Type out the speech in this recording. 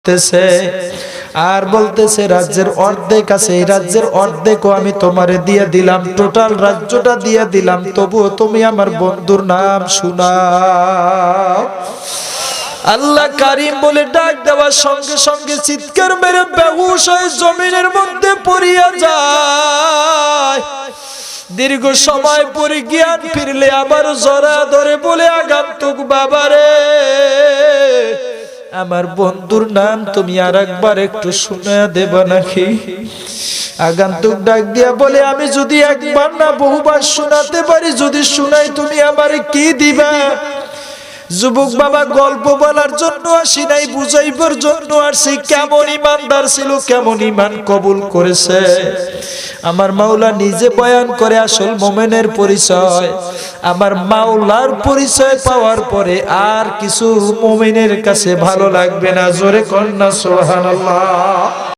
করতেছে আর বলতেছে রাজ্যের অর্ধেক আছে, এই রাজ্যের অর্ধেকও আমি তোমারে দিয়ে দিলাম, টোটাল রাজ্যটা দিয়ে দিলাম, তবুও তুমি আমার বন্ধুর নাম শোনাও। আল্লাহ কারীম বলে ডাক দেওয়ার সঙ্গে সঙ্গে চিৎকার মেরে বেহুশ হয়ে জমিনের মধ্যে পড়িয়া যায়। দীর্ঘ সময় পরে জ্ঞান ফিরলে আবার জরা ধরে বলে, আগন্তুক বাবারে, আমার বন্ধুর নাম তুমি আর একবার একটু শুনে দেবা নাকি? আগন্তুক ডাক দিয়া বলে, আমি যদি একবার না বহুবার শোনাতে পারি, যদি শুনাই তুমি আমারে কি দিবা? যুবক বাবা, গল্প বলার জন্য আসি নাই, বুঝাইবার জন্য আসি। কেমন ইমানদার ছিল, কেমন ইমান কবুল করেছে। আমার মাওলা নিজে বয়ান করে আসল মুমিনের পরিচয়। আমার মাওলার পরিচয় পাওয়ার পরে আর কিছু মুমিনের কাছে ভালো লাগবে না। জোরে কন্যা সুবহানাল্লাহ।